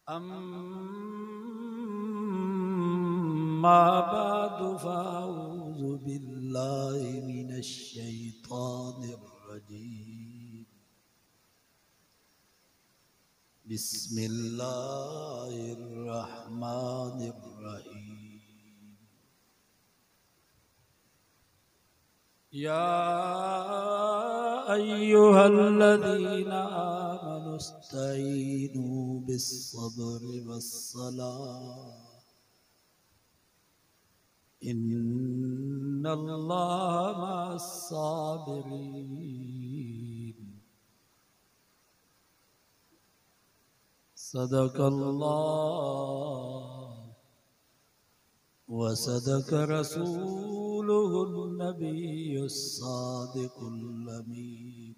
अम्मा बादु फ़अऊज़ु बिल्लाहि मिनश शैतानिर रजीम। बिस्मिल्लाहिर रहमानिर रहीम। या अय्युहल्लज़ीना आमनु इस्तईनु बिस्सब्रि वस्सलाह इन्नल्लाहा मअस्साबिरीन। सदक़ल्लाह व सदक़ रसूलुहुन नबियुस सादिकुल अमीन।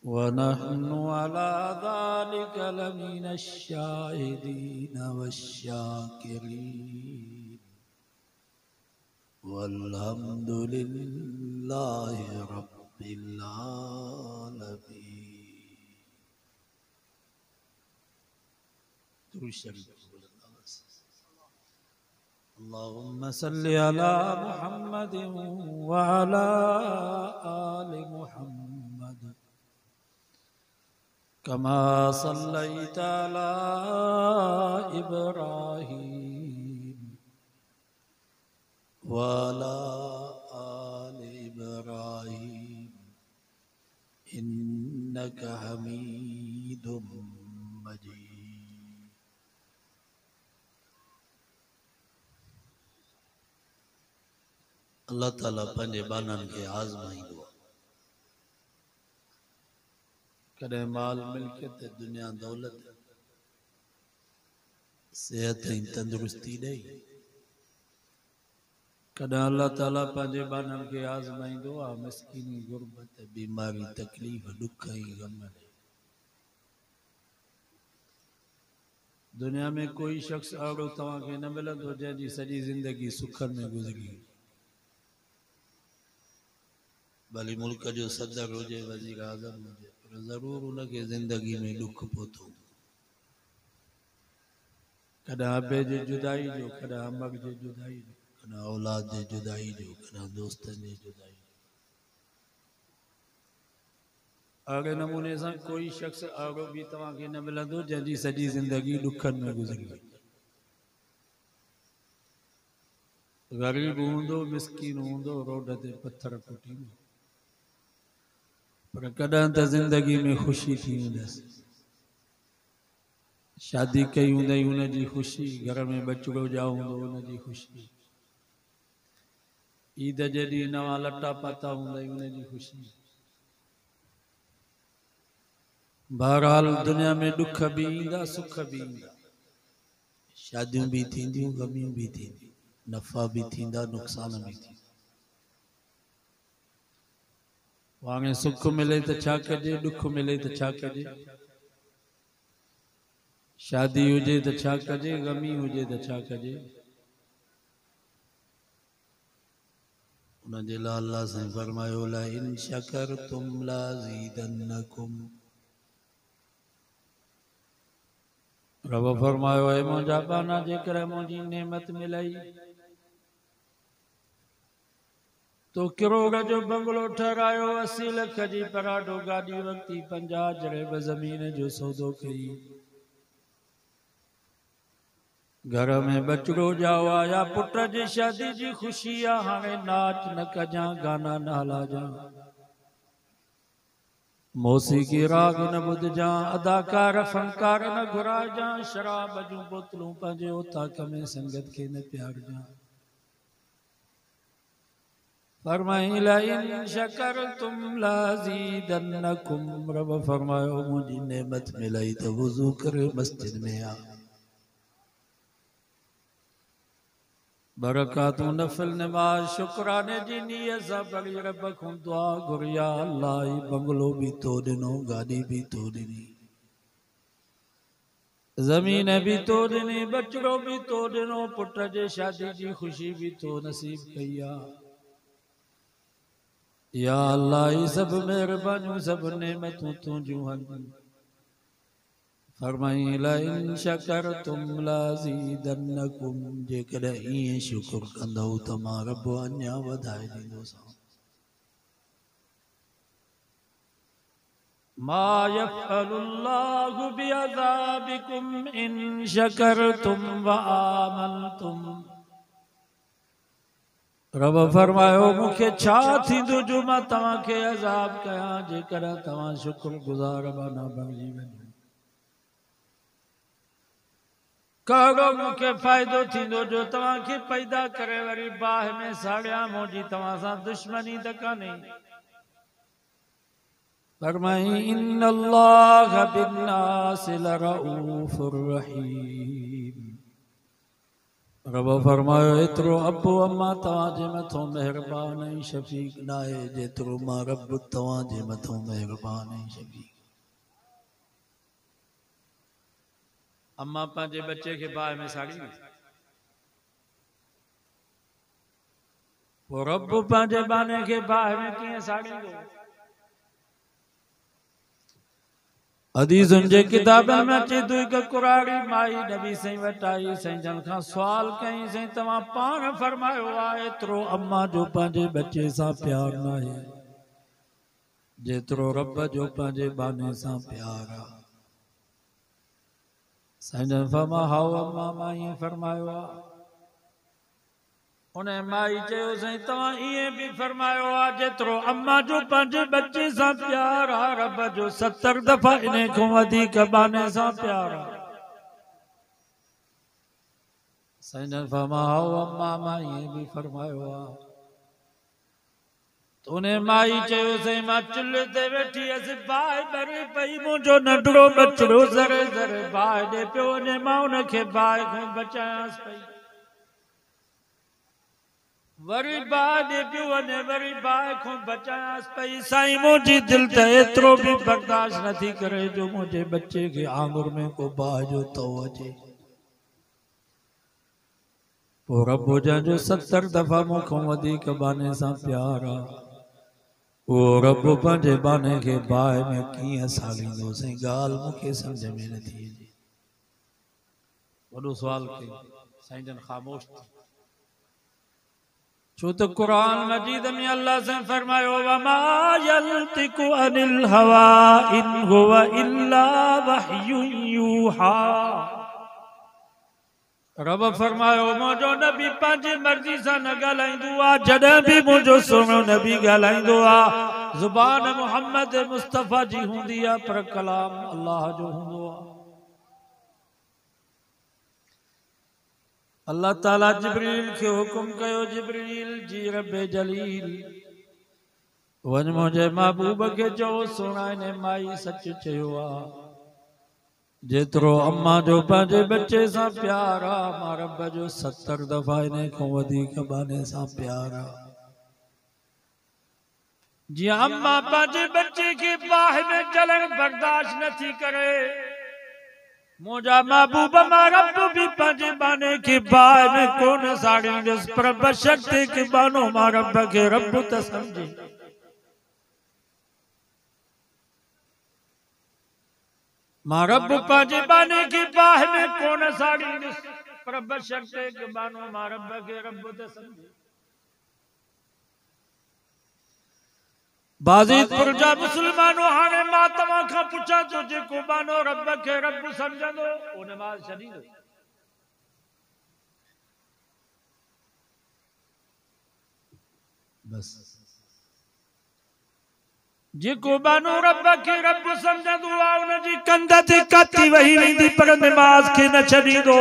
व नहनु अला ज़ालिका लमिनश शाहिदीन वश्शाकिरीन। वल्हम्दुलिल्लाहि रब्बिल आलमीन। दुरूद शरीफ। अल्लाहुम्मा सल्लि अला मुहम्मद व अला आलि मुहम्मद कमा सल्लैता अला इब्राहीम व अला आलि इब्राहीम इन्नका हमीदुम मजीद। अल्लाह ताला पंहिंजे बाननि खे आज़माईंदो आहे। कॾहिं माल मिल्कियत दुनिया दौलत सेहत ऐं तंदुरुस्ती ॾेई, कॾहिं अल्लाह ताला पंहिंजे बाननि खे आज़माईंदो आहे मिसकीनी गुरबत बीमारी तकलीफ़ ॾुख ऐं ग़म ॾेई। दुनिया में कोई शख्स अहिड़ो तव्हांखे न मिलंदो जंहिंजी सॼी ज़िंदगी सुखनि में गुज़री। भली मुल्क जो सदर हुजे वज़ीर आज़म हुजे पर ज़रूर उनखे ज़िंदगी में ॾुख पहुतो। कॾहिं अबे जी जुदाई जो, कॾहिं अमर जी जुदाई जो, कॾहिं औलाद जी जुदाई जो, कॾहिं दोस्तनि जी जुदाई जो। अहिड़े नमूने सां कोई शख्स अहिड़ो बि तव्हांखे न मिलंदो जंहिंजी सॼी ज़िंदगी ॾुखनि में गुज़री। ग़रीब हूंदो, मिसकीन हूंदो, रोड ते पत्थर कुटींदो, पर कॾहिं त ज़िंदगी में ख़ुशी थी वेंदसि। शादी कई हूंदई उनजी ख़ुशी, घर में बचड़ो ॼाओ हूंदो उनजी ख़ुशी, ईद जे ॾींहुं नवां लटा पाता हूंदई उनजी ख़ुशी। बहरहाल दुनिया में ॾुख भी ईंदा, सुख भी ईंदा, शादियूं भी थींदियूं, ग़मियूं भी थींदियूं, नफ़ा भी थींदा, नुक़सान भी थींदा। हाणे सुख मिले त छा कजे, ॾुख मिले त छा कजे, शादी हुजे त छा कजे, ग़मी हुजे त छा कजे। उनजे लाइ अल्लाह साईं फरमायो ला इन शकरतुम लाज़ीदन्नकुम। रब फरमायो है मुंहिंजा बाना जेकर मुंहिंजी नेमत मिलाई तो किरोड़ जो बंगलो ठहरायो, 80 लख जी पराडो गाड़ी वरिती, 50 जड़े ज़मीन जो सौदो कई, घर में बचड़ो ॼाओ आया, पुट जी शादी जी ख़ुशी आ, हाणे नाच न कजां, गाना न हलाजां, मौसीकी राग न ॿुधजां, अदाकार फनकार न घुराइजां, शराब जूं बोतलूं पंहिंजे उताक में संगत खे न प्यारजां। फरमाई ला इन शकरतुम लाज़ीदन्नकुम। रब फरमायो मुंहिंजी नेमत मिलाई त वुज़ू करे मस्जिद में आ, बरकातूं नफिल नमाज शुक्राने जी नियत सां पढ़ी रब खां दुआ घुरिया, अल्लाह ही बंगलो भी तो ॾिनो, गाड़ी भी तो ॾिनी, ज़मीन भी तो ॾिनी, बचड़ो भी तो ॾिनो, पुट जे शादी जी ख़ुशी भी तो नसीब कई आ। या अल्लाह ही सब मेहरबानियूं सब नेमतूं तुंहिंजूं हन। फरमाई लइन शकरतुम लाज़ीदन्नकुम, जेकॾहिं ईअं शुक्र कंदव त मां रब अञा वधाए ॾींदोसां। मा यफ़अलुल्लाहु बिअज़ाबिकुम इन शकरतुम व आमनतुम। रब फरमायो मूंखे छा थींदो जो मां तव्हांखे अज़ाब कयां जेकॾहिं तव्हां शुक्रगुज़ार बना बणिजी वञो। कहिड़ो मूंखे फ़ाइदो थींदो जो तव्हांखे पैदा करे वरी बाहि में साड़ियां, मुंहिंजी तव्हां सां दुश्मनी त कान्हे। फरमाई इन्नल्लाह बिन्नासि लरऊफ़ुर रहीम। रब फरमायो एतिरो अबो अम्मा तव्हांजे मथां महिरबान ऐं शफ़ीक़ न आहे जेतिरो मां रब तव्हांजे मथां महिरबान ऐं शफ़ीक़। अम्मा पंहिंजे बच्चे खे बाहि में साड़ी, पोइ रब पंहिंजे बाने खे बाहि में कीअं साड़ींदो? हदीसुनि जे किताबनि में अचे थो हिकु कुराड़ी माई नबी साईं वटि आई, साईं जन खां सुवाल कई, साईं तव्हां पाण फरमायो आहे एतिरो अम्मा जो पंहिंजे बच्चे सां प्यार न आहे जेतिरो रब जो पंहिंजे बाने सां प्यार आहे। साईं जन फरमाया हाओ अम्मा, मां ईअं फरमायो आहे। उन माई चयो साईं तव्हां ईअं बि फरमायो आहे जेतिरो अम्मा जो पंहिंजे बच्चे सां प्यार आहे रब जो 70 दफ़ा इन खां वधीक बाने सां प्यार आहे। साईं जन फरमाया हाओ अम्मा, मां ईअं बि फरमायो आहे। तो उन माई चयो साईं मां चुल्हे ते वेठी हुअसि, बाहि ॿरे पई, मुंहिंजो नंढड़ो बचिड़ो ज़रे ज़रे बाहि ॾे पियो वञे, मां उनखे बाहि खां बचायांसि पई। वरी बाहि ॾे पियो वञे, वरी बाहि खां बचायांसि पई। साईं मुंहिंजी दिलि त एतिरो बि बर्दाश्त नथी करे जो मुंहिंजे बच्चे खे आंगुर में को बाहि जो तओ अचे। पोइ रब जंहिंजो 70 दफ़ा मूंखां वधीक बाने सां प्यार आहे, उहो रब पंहिंजे बाने खे बाहि में कीअं साड़ींदो? साईं ॻाल्हि मूंखे सम्झ में नथी अचे। वॾो सुवाल कई, साईं जन ख़ामोश थी। छो त कुरान मजीद में अल्लाह से फरमायो वमा यल्तिकु अनिल हवा इन हुवा इल्ला वहयुन यूहा। रब फरमायो मुंहिंजो नबी पंहिंजी मर्ज़ी सां न ॻाल्हाईंदो आहे, जॾहिं बि मुंहिंजो सुहिणो नबी ॻाल्हाईंदो आहे ज़ुबान मुहम्मद मुस्तफ़ा जी हूंदी आहे, पर कलाम अल्लाह जो हूंदो आहे। अल्लाह ताला जिब्रील खे हुकुम कयो, जिब्रील जी रब जलील वञ मुंहिंजे महबूब खे चओ सोना इन माई सच चयो आहे, जेतिरो अम्मा जो पंहिंजे बच्चे सां प्यार आहे मां रब जो 70 दफ़ा इन खां वधीक बाने सां प्यार आहे। जीअं अम्मा पंहिंजे बच्चे खे बाहि में जलण बर्दाश्त नथी करे, मुंहिंजा महबूब मां रब बि पंहिंजे बाने खे बाहि में कोन साड़ींदुसि, पर बशर्ते के बानो मां रब खे रब त समझे। मां रब पंहिंजे बाने खे बाहि में कोन साड़ींदुसि, पर बशर्ते के बानो मां रब खे रब त समझे। बाज़ीदपुर जा मुसलमानों हाणे मां तव्हां खां पुछां थो, जेको बानो रब खे रब समझंदो ओ नमाज़ छॾींदो? बस जेको बानो रब खे रब समझंदो आहे उनजी कंध ते काती वही वेंदी, पर नमाज़ खे न छॾींदो।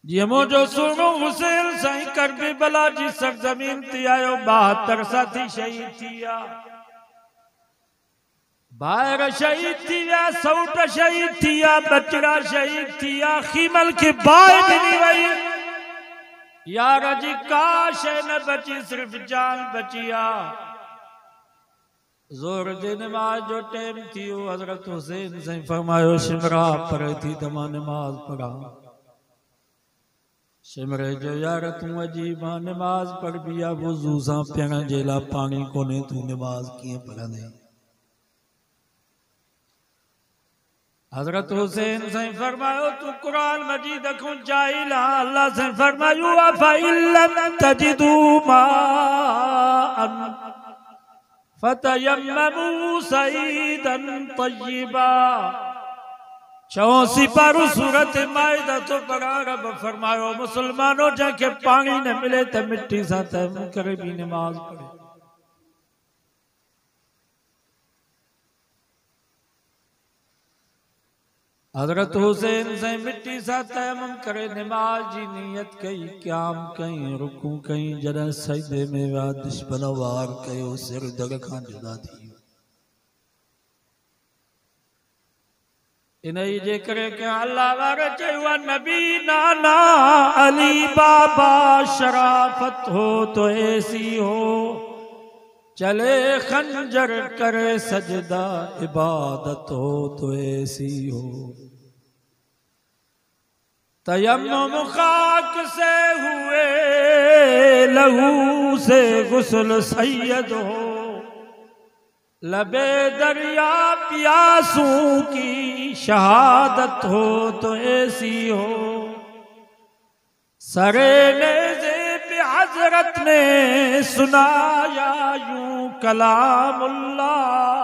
जीअं मुंहिंजो सुहिणो हुसैन साईं करबला जी सरज़मीन ते आयो, 72 साथी शहीद थी विया, भाइर शहीद थी विया, सौट शहीद थी विया, बचड़ा शहीद थी विया, खीमल खे बाहि ॾिनी वई, यार जी का शइ न बची, सिर्फ़ जान बची आहे। ज़ोर जे नमाज़ जो टाइम थी वियो, हज़रत हुसैन साईं फरमायो शिमरा परे थी त मां नमाज़ पढ़ां। शिमरे जो यार तूं अजी मां नमाज़ पढ़बी आहे, वुज़ू सां पीअण जे लाइ पाणी कोन्हे, तूं नमाज़ कीअं पढ़ंदे? हजरत हुसैन से फरमायो तू कुरान मजीद को जाइला अल्लाह से फरमायो अफइल्लम तजिदू माअन फतयम्ममू सईदन तय्यबा। 84 पारू सूरत माइदा तो बड़ा रब फरमायो मुसलमानों जंहिंखे पानी न मिले त मिट्टी सां तयम्मुम करे भी नमाज पढ़े। हजरत हुसैन से मिट्टी सां तयम्मुम करे नमाज जी नियत कई, क़याम कई, रुकू कई, जॾहिं सजदे में विया दुश्मन वार कयो, सिर दग खां जुदा थी वियो। इन्ही जे करे के अल्लाह वारे चयो नबी नाना अली बाबा शराफत हो तो ऐसी हो, चले खंजर करे सजदा इबादत हो तो ऐसी हो। तयम्मुम खाक से हुए लहू से गुस्ल सैयद हो, लबे दरिया प्यासों की शहादत हो तो ऐसी हो। सरे नेज़े पे हजरत ने सुनाया यूं कलामुल्लाह,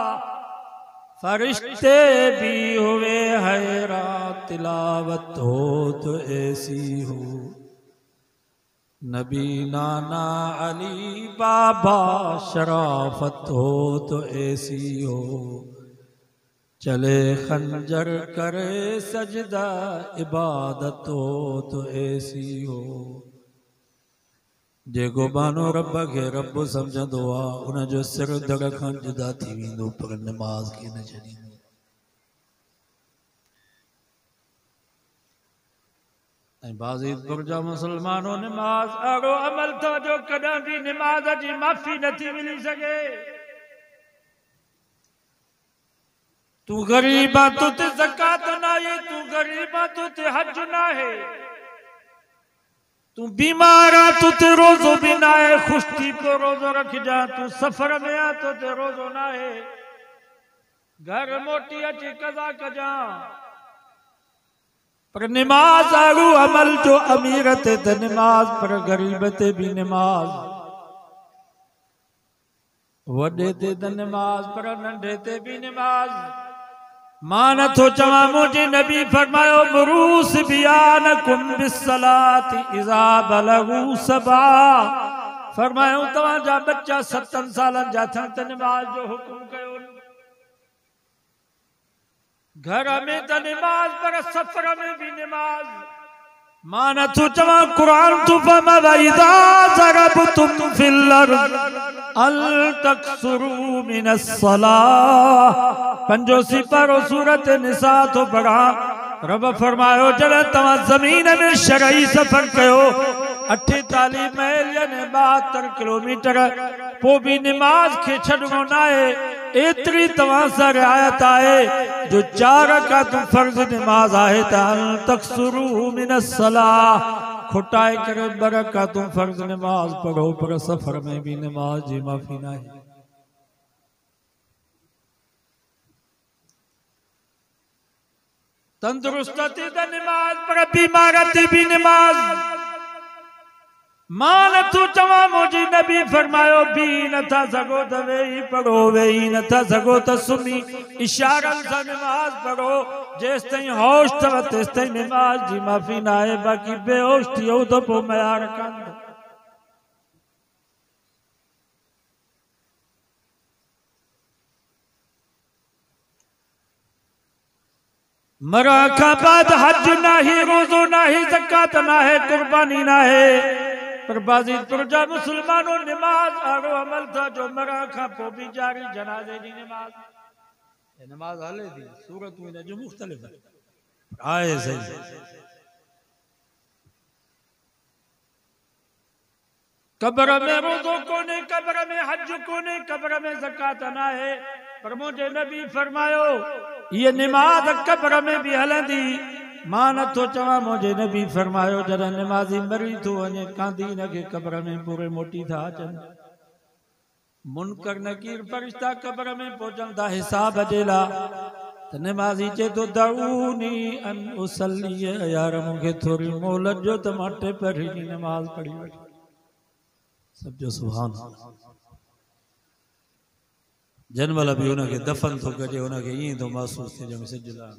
फरिश्ते भी हुए हैरान तिलावत हो तो ऐसी हो। नबी नाना अली बाबा शराफत हो तो ऐसी हो, चले खंजर करे सजदा इबादत हो तो ऐसी हो। जेको बानो रब खे रब समझंदो आहे उन जो सिर दग खां जुदा थी वेंदो, पर नमाज खे न छॾींदो। बाज़ीदपुर जा मुसलमानों नमाज अड़ो अमल था जो कदम भी नमाज जी माफ़ी नथी मिली सके। तू गरीब आ तो ते ज़कात ना है, तू गरीब आ तो ते हज ना है, तू बीमार आ तो ते रोजो भी ना है, खुश थी को रोजो रख जा, तू सफर में आ तो ते रोजो ना है, घर मोटी अची कज़ा कजा। पर नमाज आगू अमल जो अमीरत ते नमाज, पर गरीब ते भी नमाज, वडे ते नमाज पर नंढे ते भी नमाज। मान थो चवा मुझे नबी फरमायो मुरूस बियानकुम बिस्सलाति इज़ा बलगू सबा। फरमायो तव्हां जा बच्चा 7 सालन जा थियनि त नमाज जो हुकुम कयो। घर में तो नमाज पर सफर में भी नमाज। माना तू चवा कुरान तू फमा वइदा ज़रबतुम फिल अर्ज़ अल तकसुरू मिनस सलाह। 85 पारो सूरत निसा तो पढ़ा। रब फरमायो जॾहिं तव्हां ज़मीन में शरई सफ़र कयो 48 मैल यानी 72 किलोमीटर, पोइ बि नमाज खे छॾिणो न आहे। एतिरी तव्हां सां रिआयत आहे जो 4 रकातूं फर्ज़ नमाज आहे त अल तकसुरू मिनस सलाह, खुटाए करे 2 रकातूं फर्ज़ नमाज पढ़ो, पर सफ़र में भी नमाज जी माफ़ी न आहे। तंदुरुस्त थी त नमाज, पर बीमार थी भी नमाज। मान तू चवा मुझी नबी फरमायो भी नथा सगो त वेही पढ़ो, वेही नथा सगो त सुम्ही इशारन सां नमाज पढ़ो। जेस ताईं होश अथव तेस ताईं नमाज जी माफ़ी न आहे, बाक़ी बेहोश थी वियो त पोइ मयार कंदो। मरा का बाद हज ना ही, रोजो ना ही, ज़कात ना है, कुर्बानी ना है, पर बाज़ीदपुर जा मुसलमानों नमाज आड़ो अमल था जो मरा का पोइ भी जारी। जनाज़े जी नमाज, नमाज हले थी, सूरतूं इन जो मुख़्तलिफ़ आहे सही। कब्र में रोजो कोने, कब्र में हज कोने, कब्र में ज़कात ना है, पर मुझे नबी फरमायो ये नमाज कब्र में भी हलंदी। मां नथो चवां मुझे नबी फरमायो जॾहिं नमाज़ी मरी थो वञे कांदी न खे कब्र में पूरे मोटी था अचनि। मुनकर नकीर फरिश्ता कब्र में पहुचनि था हिसाब जे लाइ, त नमाज़ी चे तो दऊनी अन उसली यार मूंखे थोड़ी मोहलत जो त मां टे पहिरीं नमाज़ पढ़ी वठी सब जो सुभान जन महिल बि हुनखे दफ़न थो कजे हुनखे ईअं थो महसूस थिए जो सिजला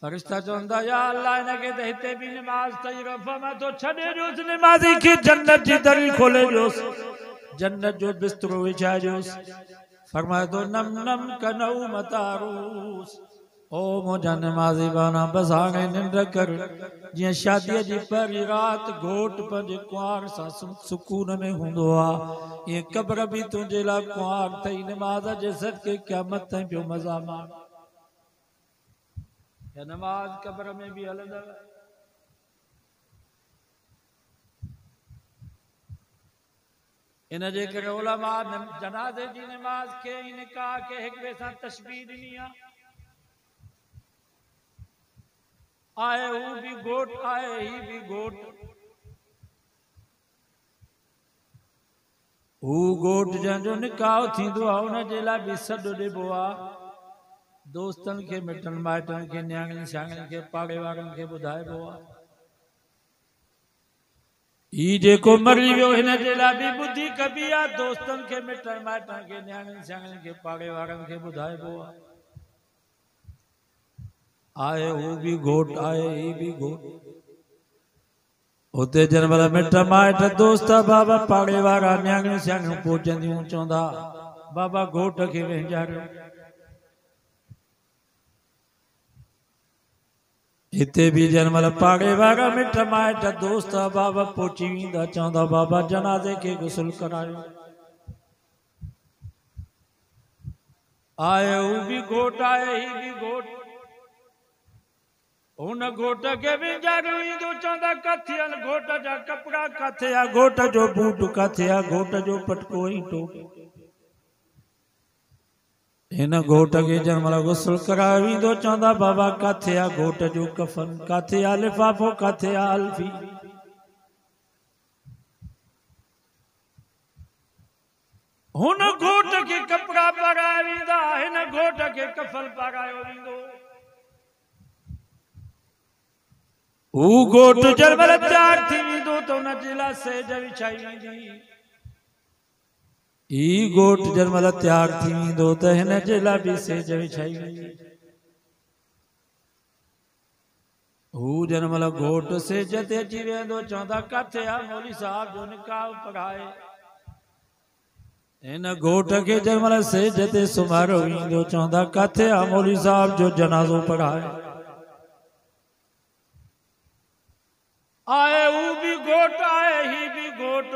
फरिश्ता चवंदा या अल्लाह इनखे त हिते बि नमाज़ तई रफ़ा मां तो छॾे ॾियोसि नमाज़ी खे जन्नत जी दरी खोले ॾियोसि जन्नत जो बिस्तरो विछाए ॾियोसि फरमाए थो नम नम कनऊ मतारूस ओ मुंहिंजा नमाज़ी बाना बस हाणे निंड कर जीअं शादीअ जी पहिरीं राति घोट पंहिंजे कुंवार सां सुकून में हूंदो आहे ईअं क़ब्र बि तुंहिंजे लाइ कुंवार अथई नमाज़ जे सदके क़यामत ताईं पियो मज़ा माण या नमाज क़ब्र में भी हलंदव इन जे करे उलमा जनाज़े जी नमाज के निकाह के हिक ॿिए सां तशबीह ॾिनी आहे हू भी घोट आहे ही भी घोट हू घोट जंहिंजो निकाह थींदो आहे उन जे लाइ बि सॾु ॾिबो आहे दोस्तन के मिटन माइटन के न्याणियुनि छाणियुनि के पाड़े वारनि खे ॿुधाइबो आहे ही जेको मरी वियो हिन जे लाइ बि ॿुधी कबी आहे दोस्तन के मिटन माइटन के न्याणियुनि छाणियुनि के पाड़े वारनि खे ॿुधाइबो आहे हू भी घोट आहे ही भी घोट उते जन महिल मिट माइट दोस्त बाबा पाड़े वारा न्याणियूं छाणियूं पहुचंदियूं चवंदा बाबा घोट खे वेंजारियो हिते भी जन महिल पाड़े वारा मिट माइट दोस्त बाबा पहुची वेंदा चवंदा बाबा जनाज़े खे गुस्ल करायो आहे हू भी घोट आहे ही भी घोट हुन घोट खे वेंजारियो ईंदो चवंदा किथे आहिनि घोट जा कपिड़ा किथे आहे घोट जो बूट किथे आहे घोट जो पटको ऐं टोपी हिन घोट खे जन महिल गुस्ल करायो वेंदो चवंदा बाबा किथे आहे घोट जो कफन किथे आहे लिफ़ाफ़ो किथे आहे अलफी हुन घोट खे कपिड़ा पाराया वेंदा हिन घोट खे कफन पारायो वेंदो हू घोट जन महिल तयार थी वेंदो त हुन जे लाइ सेज विछाई वेंदी ही घोट जन महिल तयार थी वेंदो त हिन जे लाइ बि सेज विछाई वेंदी हू जन महिल घोट सेज ते अची वेंदो चवंदा किथे आहे मौली साहब जो निकाह पढ़ाए हिन घोट खे जन महिल सेज ते सुम्हारियो वेंदो चवंदा किथे आहे मौली साहब जो जनाज़ो पढ़ाए आहे हू भी घोट आहे ही भी घोट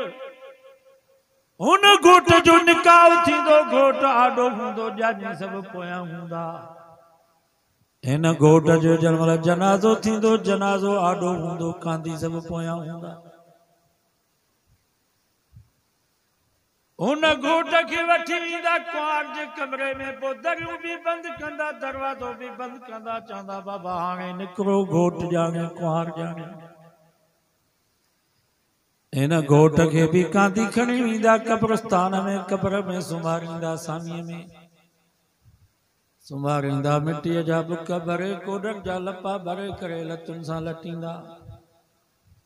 हुन घोट जो निकाह थींदो घोट आडो हूंदो ॼाणी सभु पोयां हूंदा हिन घोट जो जन महिल जनाज़ो थींदो जनाज़ो आडो हूंदो कांदी सभु पोयां हूंदा हुन घोट खे वठी वेंदा कुंवार जे कमरे में पोइ दरियूं बि बंदि कंदा दरवाज़ो बि बंदि कंदा चवंदा बाबा हाणे निकिरो घोट ॼाणे कुंवार ॼाणे हिन घोट खे बि कांदी खणी वेंदा कब्रस्तान में कब्र में सुम्हारींदा सामीअ में सुम्हारींदा मिटीअ जा बुक भरे कोडनि जा लपा भरे करे लतुनि सां लटींदा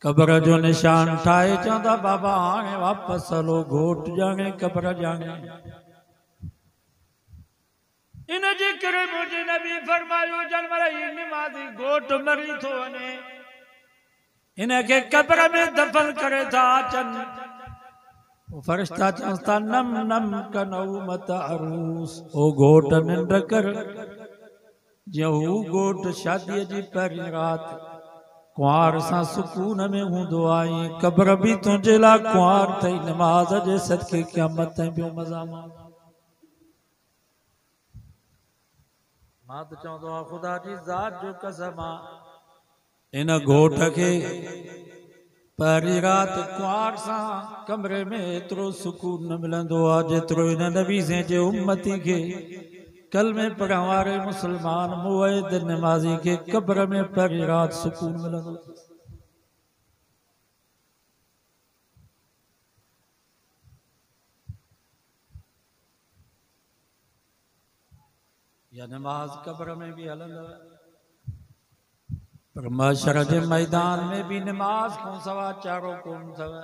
कब्र जो निशान ठाहे चवंदा बाबा हाणे वापसि हलो घोट ॼाणे कब्र ॼाणे इन जे करे मुंहिंजे नबी फरमायो जन महिल ही निमाज़ी घोट मरी थो वञे इनके कब्र में दफन करे था अचनि फरिश्ता चवनि था नम नम कनऊ मत अरूस ओ घोट निंड कर जीअं हू घोट शादीअ जी पहिरीं राति कुंवार सां सुकून में हूंदो आहे कब्र बि तुंहिंजे लाइ कुंवार अथई नमाज़ जे सदके क़यामत ताईं पियो मज़ा मां त चवंदो आहे ख़ुदा जी ज़ात जो कसम आहे इन घोट खे पहिरीं राति कुंवार सां कमरे में एतिरो सुकून न मिलंदो आहे जेतिरो इन नबी जे उम्मती खे कलमे पढ़ण वारे मुस्लमान मुवहिद नमाज़ी खे कब्र में पहिरीं राति सुकून मिलंदो या नमाज कब्र में भी हलंदव पर महशर जे मैदान में भी नमाज को सवा चारो कोन थव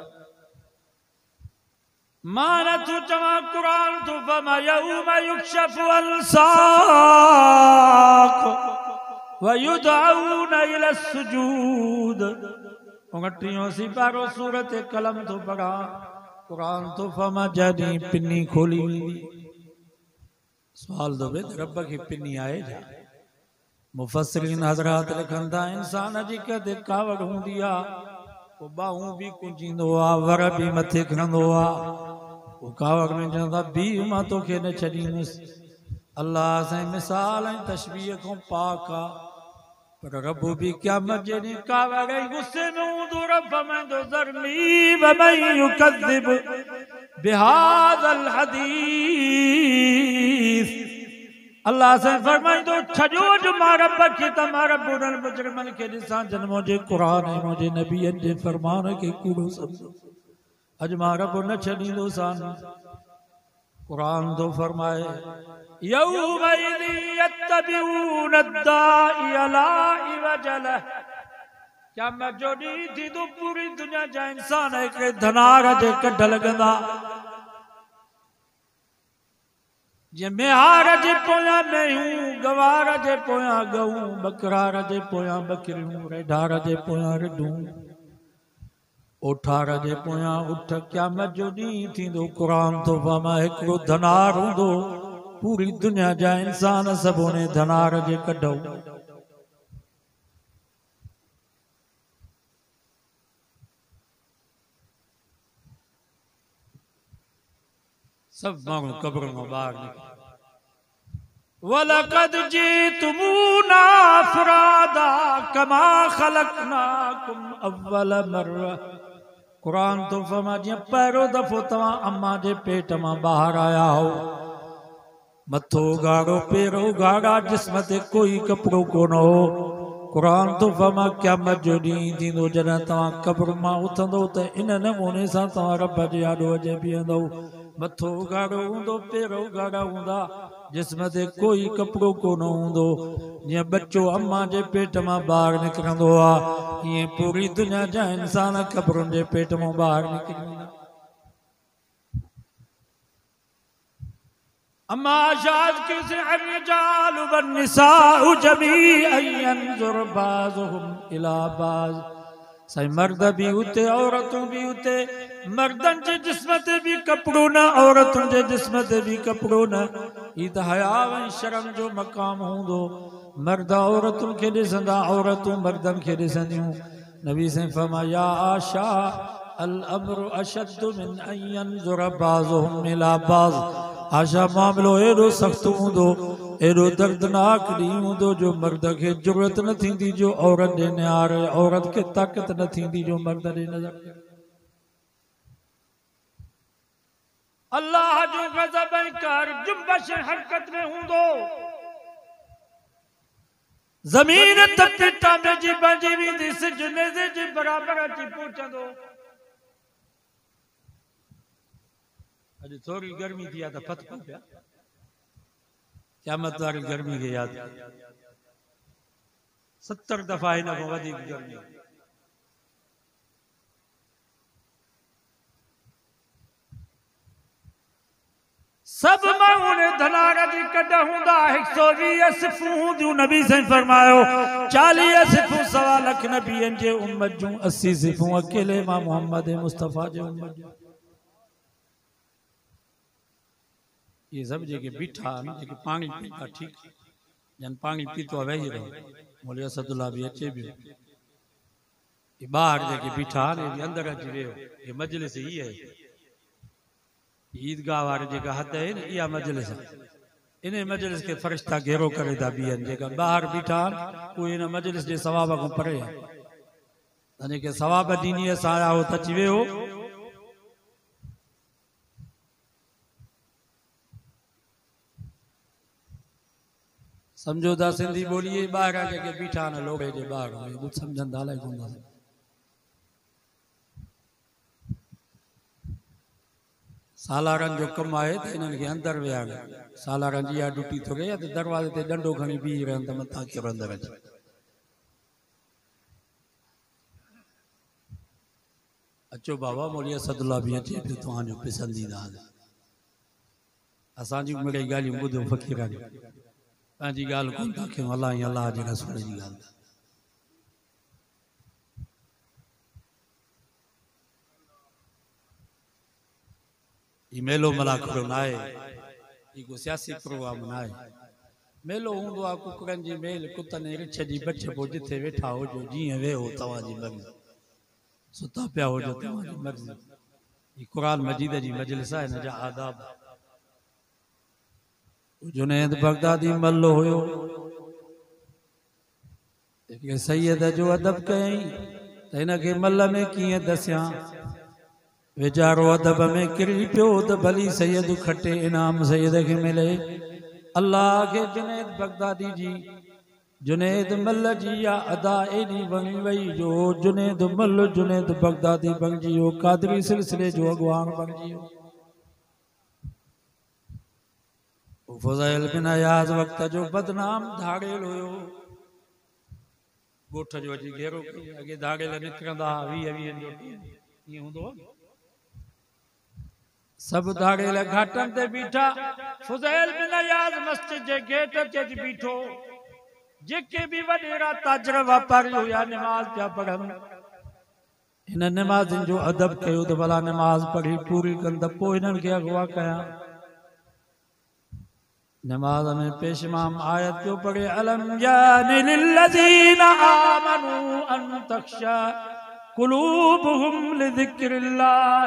माना तू चवा कुरान तू फमा यौम युक्शफु अन साक व युदऊन इला सुजूद उंगटियों सी पारो सूरत कलम तो पढ़ा कुरान तो फमा जदी पिन्नी खोली सवाल दो बे रब की पिन्नी आए जा मुफस्सिरीन हजरात लिखंदा इंसान जी कदे कावड़ हुंदी आ वो बाहूं भी कुंजींदो आ वर भी मथे खणंदो आ वो कावड़ में चवंदा बी मां तोखे न छॾींदुसि अल्लाह से मिसाल ऐं तशबीह को पाक आ पर रब भी क़यामत जे ॾींहुं कावड़ गुस्से में हूंदो रब फरमाईंदो ज़रनी व मन युकज़िब बिहाज़ल हदीस अल्लाह से फरमाईंदो छॾो जो मां रब खे त मां रब उन्हनि मुजरिमनि खे ॾिसां जन मुंहिंजे क़ुरान ऐं मुंहिंजे नबीअनि जे फरमान खे कूड़ो सम्झो अॼु मां रब न छॾींदोसान कुरान तो फरमाए यौमइज़ यत्तबिऊन अद्दाइय ला इवज लह क़यामत जो ॾींहुं थींदो पूरी दुनिया जा इंसान हिकिड़े धनार जे कढ लॻंदा जीअं मेहार जे पोयां मेहूं गवार जे पोयां गऊं बकरार जे पोयां बकरियूं रेढार जे पोयां रिढूं ओठार जे पोयां उठ क़यामत जो ॾींहुं थींदो क़ुरान तो फरमाए हिकिड़ो धनार हूंदो पूरी दुनिया जा इंसान सभु उन धनार जे कढूं सब माण्हू कब्र मां ॿाहिरि निकिता वलक़द जीतुमूना फरादा कमा ख़लक़नाकुम अव्वल मर्रा कुरान तो फरमा जीअं पहिरियों दफ़ो तव्हां अम्मा जे पेट मां ॿाहिरि आया हो मथो गाढ़ो पेरो गाढ़ा जिस्म ते कोई कपिड़ो कोन हो कुरान तो फरमा क़यामत जो ॾींहुं थींदो जॾहिं तव्हां कब्र मां उथंदो त इन नमूने सां तव्हां रब जे आॾो अचे बीहंदव मथो गाढ़ो हूंदो पेरो गाढ़ा हूंदा जिस्म ते कोई कपिड़ो कोन हूंदो जीअं बच्चो अम्मा जे पेट मां ॿाहिरि निकिरंदो आहे ईअं पूरी दुनिया जा इंसान कब्रुनि जे पेट मां ॿाहिरि निकिरंदा अम्मा शाद किसे अर्रिजाल वन्निसाउ जमीअन यंजुर बाज़ुहुम इला बाज़ साईं मर्द भी उते औरतूं भी उते मर्दनि जे जिस्म ते भी कपिड़ो न औरतुनि जे जिस्म ते भी कपिड़ो न ही त हया ऐं शर्म जो मक़ाम हूंदो मर्द औरतुनि खे ॾिसंदा औरतूं मर्दनि खे ॾिसंदियूं नबी साईं फरमाया या आशा अल अम्रु अशद्दु मिन अन यंजुर बाज़ुहुम इला बाज़ आशा मामलो एॾो सख़्तु हूंदो एॾो दर्दनाक ॾींहुं हूंदो जो मर्द खे ज़रूरत न थींदी जो औरत ॾे निहार औरत खे ताक़त न थींदी जो मर्द ॾे नज़र अल्लाह जो गज़ब ऐं कहर जुंबश हरकत में हूंदो ज़मीन त पिटा में जी बंजी वेंदी सिज नेज़े जे बराबर अची पहुचंदो अॼु थोरी गर्मी थी आहे त फत पिया क़यामत वारी गर्मी खे यादि 70 दफ़ा हिन खां वधीक गर्मी सब माण्हू ने धनार जी कढ हूंदा 120 सिफ़ूं हूंदियूं नबी साईं फरमायो 40 सिफ़ूं 1.25 लख नबियनि जे उम्मत जूं 80 सिफ़ूं अकेले मां मोहम्मद मुस्तफ़ा जे उम्मत जूं ये सब जेके बीठा जेके पानी पीता ठीक जन पानी पीतो वेही रहो मौलवी असदुल्ला भी अचे भी ये बाहर जेके बीठा ने अंदर अची वियो ये मजलिस ही है ईदगाह वारे जेका हद है न इहा मजलिस इन मजलिस के फरिश्ता घेरो करे था बीहन जेका बाहर बीठा उहे इन मजलिस जे सवाब खां परे आहे के सवाब दीनीअ सां आया हो त अची वियो समझो था सिंधी ॿोलीअ ॿाहिरां जेके बीठा आहिनि लोहे जे ॿाहिरि उहे कुझु सम्झंदा अलाए कोन था सालारन जो कम है तो इन्हनि खे अंदर विया सालारन जी या ड्यूटी थो करे तो दरवाजे ते डंडो खणी बीह रहनि त मथां केरु अंदर अचे। अचो बाबा मौली असदुल्ला भी अचे पियो तव्हांजो पसंदीदा असांजी मिड़ई ॻाल्हियूं ॿुधो फ़क़ीरानी पंहिंजी ॻाल्हि कोन था कयूं अलाह ऐं अलाह जे रसूल जी ॻाल्हि। ही मेलो मलाखड़ो न आहे, ही को सियासी प्रोग्राम न आहे। मेलो हूंदो आहे कुकड़नि जी मेल कुतनि रिछ जी बच पोइ जिथे वेठा हुजो जीअं वेहो तव्हांजी मर्ज़ी सुता पिया हुजो तव्हांजी मर्ज़ी। ही क़ुरान मजीद जी मजलिस आहे हिन जा आदाब। जुनैद बगदादी मल्लो हुयो हिकिड़े सैयद जो अदब कयईं त हिनखे मल में कीअं दसियां वेचारो अदब में किरी पियो त भली सैयद खटे इनाम सैयद खे मिले। अल्लाह के जुनैद बगदादी जी जुनैद मल जी या अदा एडी बणी वई जो जुनैद मल जुनैद बगदादी बणिजी वियो कादरी सिलसिले जो अॻुवान बणिजी वियो। फज़ाइल बिन अयाज़ वक़्त जो बदनाम धाड़ेल हुयो ॻोठ जो अची घेरो कई अॻे धाड़ेल निकिरंदा 20-20 जो ईअं हूंदो सब धाड़ेल घाटनि ते बीठा फज़ाइल बिन अयाज़ मस्जिद जे गेट ते बीठो जेके भी वडेरा ताजर वापारी हुया नमाज पिया पढ़नि हिन नमाज़िन जो अदब कयो त भला नमाज पढ़ी पूरी कनि त पोइ हिननि खे अगवा कयां। नमाज में पेशमाम आयत जो पढ़े अलम यानि लिल्लज़ीना आमनू अन तख्शा कुलूबुहुम लिज़िक्रिल्लाह।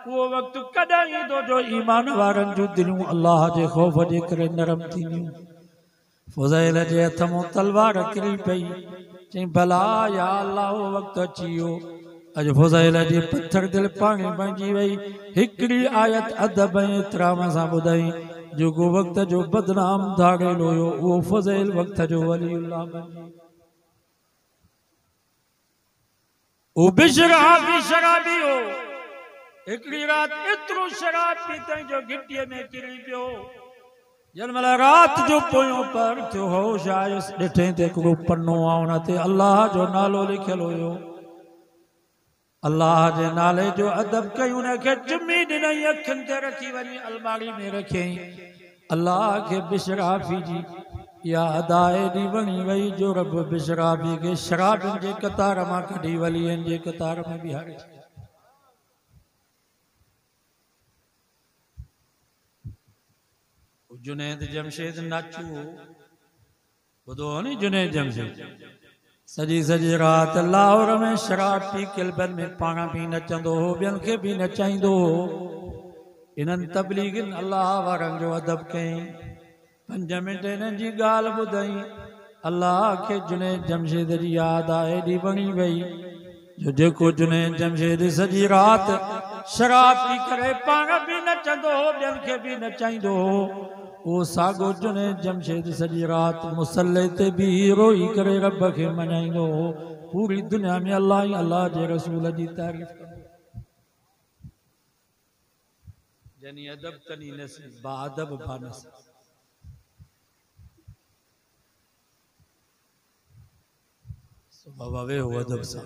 वो वक्त कॾहिं ईंदो जो ईमान वारनि जूं दिलियूं अल्लाह जे ख़ौफ़ जे करे नरम थींदियूं। फज़ाइल जे हथ मां तलवार किरी पई चई भला या अल्लाह वो वक्त अची वियो। अॼु फज़ाइल जी पत्थर दिल पाणी बणिजी वई। हिकिड़ी आयत अदब ऐं एतिराम सां ॿुधाई जेको वक्त जो बदनाम धाड़ेल हुयो उहो फज़ाइल वक्त जो वलीउल्लाह बणिजी। ओ बिशराबी शराबी हो हिकिड़ी रात एतिरो शराब पीतई जो घिटीअ में किरी पियो। जंहिंमहिल रात जो पोयों पर थियो होश आयुसि ॾिठई त हिकिड़ो पन्नो आहे हुन ते अल्लाह जो नालो लिखियल हुयो। अल्लाह जे नाले जो अदब कई उनखे चुमी ॾिनई अखियुनि ते रखी वञी अलमारी में रखियई। अल्लाह खे बिशराफी जी या अदा एॾी वणी वई जो रब बिशराफी खे शराबनि जे कतार मां कढी वलीअनि जे कतार में बिहारे। जुनैद जमशेद नाचू ॿुधो नी जुनैद जमशेद सजी सजी रात लाहौर में शराब पी किलबन में पाण भी नचंदो हो ॿियनि खे भी नचाईंदो हो। इन्हनि तबलीगिन अल्लाह वारनि जो अदब कयईं 5 मिंट इन्हनि जी ॻाल्हि ॿुधई। अल्लाह खे जुनैद जमशेद जी यादि आहे एॾी वणी वई जो जेको जुनैद जमशेद सजी रात शराब पी करे पाण भी नचंदो हो ॿियनि खे भी नचाईंदो हो वो सागो जुनैद जमशेद सजी रात मुसल्ले ते भी रोई करे रब खे मञाईंदो हो। पूरी दुनिया में अल्लाह ही अल्लाह जे रसूल जी तारीफ़ कंदो। जनी अदब तनी नसीब बाअदब बानसीब। बाबा वे हो अदब सां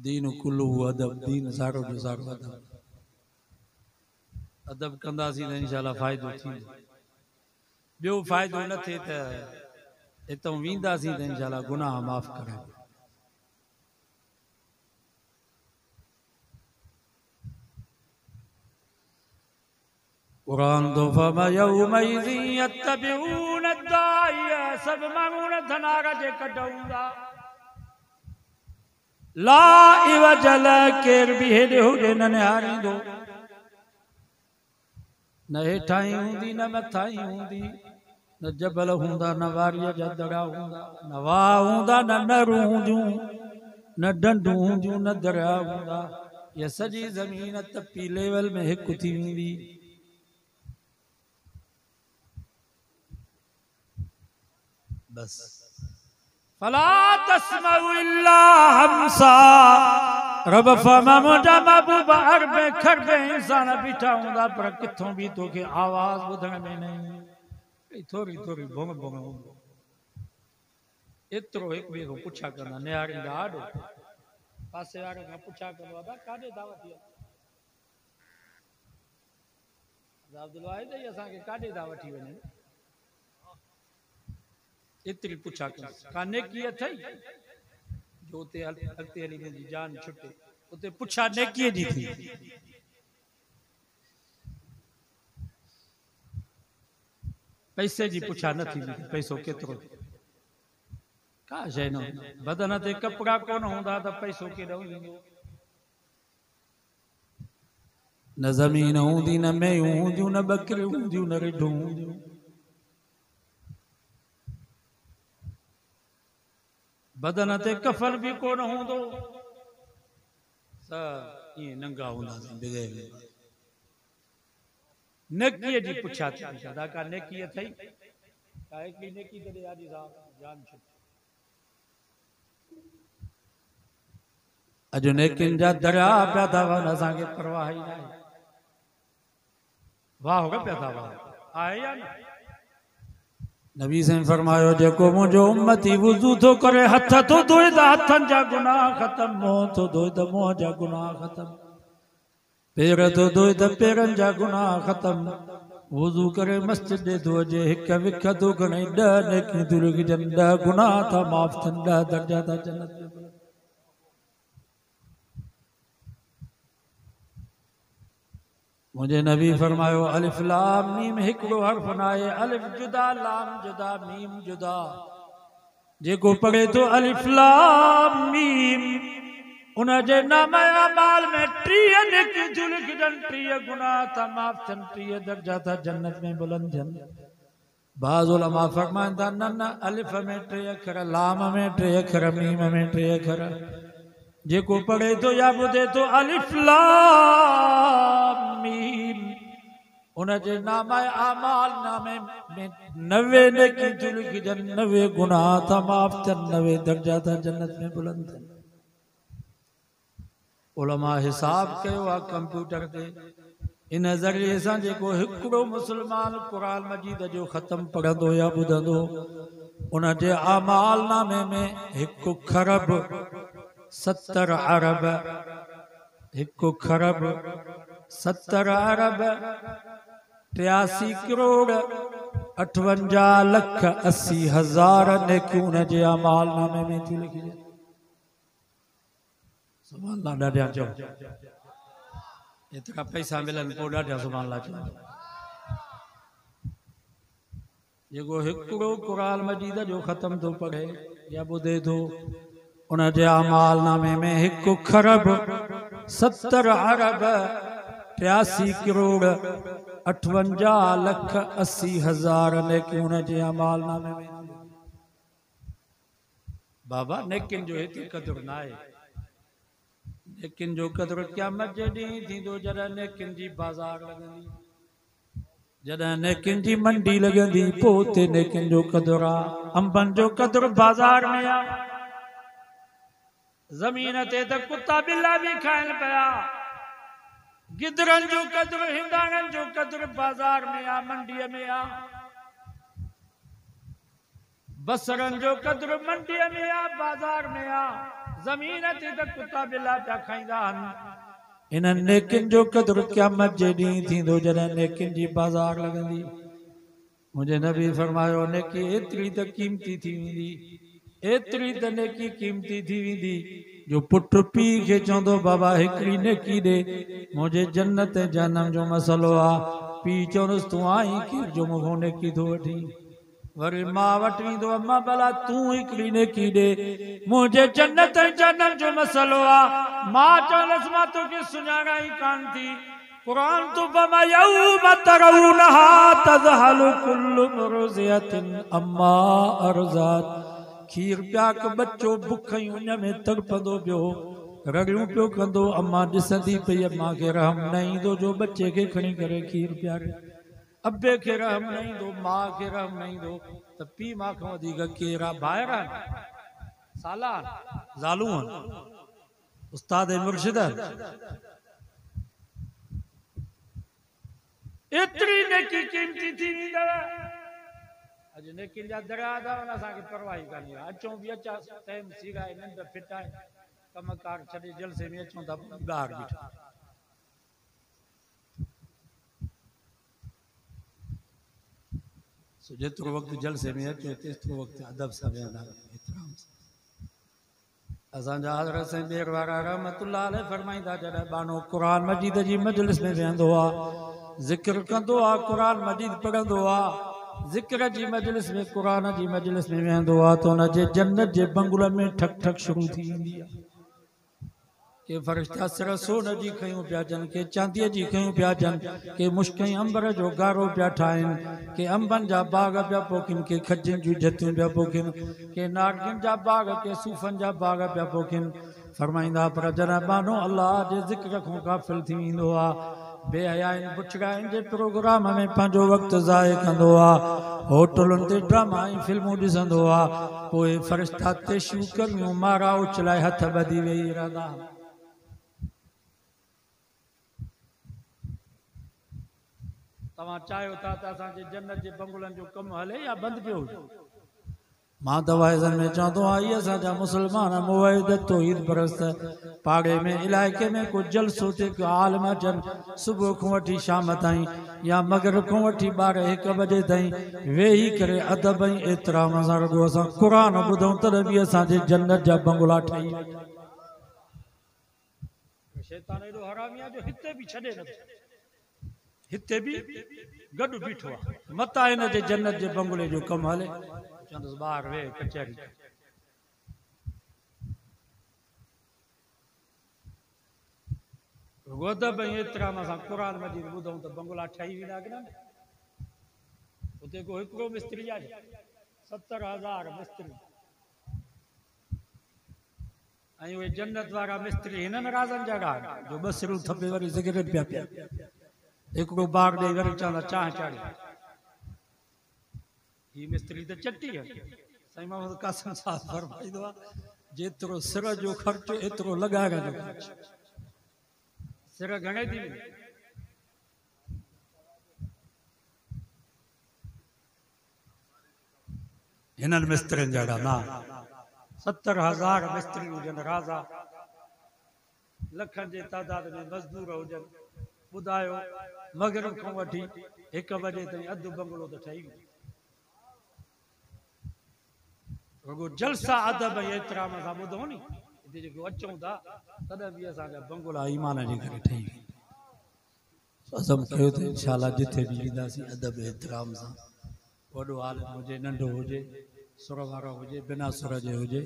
दीन कुल्लू अदब दीन सारो जो सारो अदब अदब कंदासीं त इंशाअल्लाह फ़ाइदो थींदो। ॿियो फ़ाइदो न थिए त हितां वेंदासीं त इंशाअल्लाह गुनाह माफ़ करे। कुरान तो फमा यौमइज़ि यत्तबिऊन दाइया सब माण्हू धनार जे कढूंगा ला इवजल केर भी हेॾे होॾे न निहारींदो न हेठाई हूंदी न मथाई हूंदी न जबल हूंदा न वारीअ जा दड़ा हूंदा न वाह हूंदा न नरूं हूंदियूं न डंडूं हूंदियूं न दरिया हूंदा। ये सॼी ज़मीन तपी लेवल में हिकु थी वेंदी। बस फला तस्मउ इल्ला हमसा रब फरमा मुंहिंजा महबूबा अरबे खरबे इंसान बीठा हूंदा पर किथों बि तोखे आवाज़ ॿुधण में न ईंदी थोरी थोरी भोंग भोंग हूंदो एतिरो हिकु ॿिए खां पुछा कंदा निहारींदा आॾो पासे वारे खां पुछा कंदो आहे काॾे दावत अब्दुल वाहिद असांखे काॾे था वठी वञनि एतिरी पुछा कंदा का नेकी अथई जो उते अॻिते हली मुंहिंजी जान छुटे उते पुछा नेकीअ जी थी पैसे जी पुछा न थींदी पैसो केतिरो का शइ न बदन ते कपिड़ा कोन हूंदा त पैसो केॾो ईंदो न ज़मीन हूंदी न मेयूं हूंदियूं न बकरियूं हूंदियूं न रिढूं हूंदियूं बदन ते कफन भी कोन हूंदो सब ईअं नंगा हूंदासीं बग़ैर नेकीअ जी पुछा थी दादा का नेकी अथई का हिकिड़ी नेकी तॾहिं आदि साहब जान छुटी अॼु नेकिन जा दरिया पिया था वहनि असांखे परवाह ई न आहे वाह पिया था वहनि आहे या न नबी साईं फरमायो जेको मुंहिंजो उम्मती वुज़ू थो करे हथ थो धोए त हथनि जा गुनाह ख़तम मुंहुं थो धोए त मुंहं जा गुनाह ख़तम पेर थो धोए त पेरनि जा गुनाह ख़तम वुज़ू करे मस्जिद ॾे थो अचे हिकु विख थो खणे 10 नेकियूं थियूं लिखजनि 10 गुनाह था माफ़ थियनि 10 दर्जा था जन्नत में मुझे नबी फरमायो अलिफ लाम मीम हिकड़ो हर्फ न आहे अलिफ जुदा लाम जुदा मीम जुदा जेको पढ़े तो अलिफ लाम मीम उन जे नाम अमाल में 30 नेकी थियूं लिखजनि 30 गुनाह था माफ़ थियनि 30 दर्जा था जन्नत में बुलंद थियनि बाज़ उलमा फरमाइनि था न न अलिफ में 3 अखर लाम में 3 अखर मीम में 3 अखर जेको पढ़े तो या ॿुधे तो अलिफ लाम मीम उन जे नाम आमाल नामे में 90 नेकी थियूं लिखजनि 90 गुनाह था माफ़ थियनि 90 दर्जा था जन्नत में बुलंद थियनि उलमा हिसाब कयो आहे कंप्यूटर ते इन ज़रिए सां जेको हिकिड़ो मुस्लमान क़ुरान मजीद जो ख़त्म पढ़ंदो या ॿुधंदो उन जे आमाल नामे में 1 खरब 70 अरब 1 खरब 70 अरब 83 करोड़ 58 लख 80 हज़ार नेकियूं उन जे आमाल नामे में थी लिखी सुभान अल्लाह ॾाढा चओ एतिरा पैसा मिलनि पोइ ॾाढा सुभान अल्लाह चओ जेको हिकिड़ो क़ुरान मजीद जो ख़त्म थो पढ़े या ॿुधे थो उन जे आमाल नामे में 1 खरब 70 अरब 83 करोड़ 58 लख 80 हज़ार नेकियूं उन जे आमाल नामे में बाबा नेकिन जो हेतिरी क़दुरु न आहे नेकिन जो क़दुरु क़यामत जे ॾींहुं थींदो जॾहिं नेकिन जी बाज़ार लॻंदी जॾहिं नेकिन जी मंडी लॻंदी पोइ उते नेकिन जो क़दुरु आहे अंबनि जो क़दुरु बाज़ार में आहे ज़मीन ते त कुत्ता बिल्ला भी खाइनि पिया गिदरनि जो क़दुरु हिंदाणनि जो क़दुरु बाज़ार में आहे मंडीअ में आहे बसरनि जो क़दुरु मंडीअ में आहे बाज़ार में आहे ज़मीन ते त कुत्ता बिल्ला पिया खाईंदा आहिनि इन नेकिन जो क़दुरु क़यामत जे ॾींहुं थींदो जॾहिं नेकिन जी बाज़ार लॻंदी मुंहिंजे नबी फरमायो नेकी एतिरी त क़ीमती थी वेंदी एतिरी त नेकी क़ीमती थी वेंदी जो पुट पीउ खे चवंदो बाबा हिकिड़ी नेकी ॾे मुंहिंजे जन्नत जहन्नम जो मसइलो आहे पीउ चवंदुसि तूं आई केर जो मूंखां नेकी थो वठी वरी मां वटि वेंदो अम्मा भला तूं हिकिड़ी नेकी ॾे मुंहिंजे जन्नत जहन्नम जो मसइलो आहे मां चवंदसि मां तोखे सुञाणा ई कान थी कुरान तो बमा यौम तरौनहा तज़हलु कुल्लु मुर्ज़ियतिन अम्मा अर्ज़ात खीर प्याक बच्चो बुखई उन में तड़पंदो पियो रड़ियूं पियो कंदो अम्मा ॾिसंदी पई अम्मा खे रहम न ईंदो जो बच्चे खे खणी करे खीर पियारे अबे खे रहम न ईंदो मां खे रहम न ईंदो त पीउ मां खां वधीक केरु आहे भाइर आहिनि साला ज़ालू आहिनि उस्ताद मुर्शिद एतरी नेकी कीमती थी वेंदव अज नेकिन जा दरिया अथव न असांखे परवाह ई कान्हे अचूं बि अचा टाइम सीराए निंड फिटाए कमकार छॾे जलसे में अचूं था ॿाहिरि बीठा जेतिरो वक़्तु जलसे में अचो तेतिरो वक़्तु अदब सां वेहंदा एतिराम सां असांजा हज़रत साईं ॿेर वारा रहमतुल्लाह अलैह फरमाईंदा जॾहिं बानो क़ुरान मजीद जी मजलिस में वेहंदो आहे ज़िक्र कंदो आहे क़ुरान मजीद पढ़ंदो आहे ज़िक्र जी मजलिस में क़ुरान जी मजलिस में वेहंदो आहे त हुनजे जन्नत जे बंगुल में ठक ठक शुरू थी वेंदी आहे के फरिश्ता सिर सोन जी खयूं पिया अचनि के चांदीअ जी खयूं पिया अचनि के मुश्कई अंबर जो गारो पिया ठाहिनि के अंबनि जा बाग पिया पोखिन के खजनि जूं जतियूं पिया पोखिन के नारगिन जा बाग के सूफ़नि जा बाग पिया पोखिन फरमाईंदा पर जॾहिं बानो अल्लाह जे ज़िक्र खां गाफ़िल थी वेंदो आहे बेहयाइन बुछड़ाइन जे प्रोग्राम में पंहिंजो वक़्तु ज़ाय कंदो आहे होटलुनि ते ड्रामा ऐं फिल्मूं ॾिसंदो आहे पोइ फरिश्ता तेशूं करियूं मारा उछलाए हथ ॿधी वेही रहंदा तव्हां चाहियो था त असांजे जन्नत जे बंगुलनि जो कमु हले या बंदि पियो हुजे मां दवाइज़नि में चवंदो आहियां इहे असांजा मुस्लमान मुवहिद तौहीद परस्त पाड़े में इलाइक़े में को जलसो ते को आलिम अचनि सुबुह खां वठी शाम ताईं या मगरिब खां वठी 12-1 बजे ताईं वेही करे अदब ऐं एतिराम सां रुॻो असां क़ुरान ॿुधूं तॾहिं बि असांजे जन्नत जा बंगुला ठही शैतान एॾो हरामी आहे जो हिते बि छॾे नथो हिते बि गॾु बीठो आहे मता हिन जे जन्नत जे बंगुले जो कमु हले चवंदुसि ॿाहिरि वेह कचहरी अदब ऐं एतिराम सां क़ुरान मजीद ॿुधूं त बंगुला ठही वेंदा की न उते को हिकिड़ो मिस्त्री आहे 70,000 मिस्त्री ऐं उहे जन्नत वारा मिस्त्री हिननि राज़नि जा ॻाल्हि जो बसरूं थपे वरी सिगरेट पिया पिया हिकिड़ो बाग ॾेई वरी चवंदा चांहि चाढ़ी ही मिस्त्री त चटी आहे साईं मोहम्मद कासिम साहब फरमाईंदो आहे जेतिरो सिर जो ख़र्चो एतिरो लॻाइण जो ख़र्चु सिर घणे थी मिले हिननि मिस्त्रियुनि जा न 70,000 मिस्त्री हुजनि राज़ा लखनि जे तादाद में मज़दूर हुजनि ॿुधायो मगरिब खां वठी 1 बजे ताईं अधु बंगलो त ठही वियो रुॻो जलसा अदब ऐं एतिराम सां ॿुधो नी हिते जेको अचूं था तॾहिं बि असांजा बंगला ईमान जे करे ठही विया अज़म कयो त इंशाअल्लाह जिथे बि ईंदासीं अदब एतिराम सां वॾो आलिम हुजे नंढो हुजे सुर वारो हुजे बिना सुर जे हुजे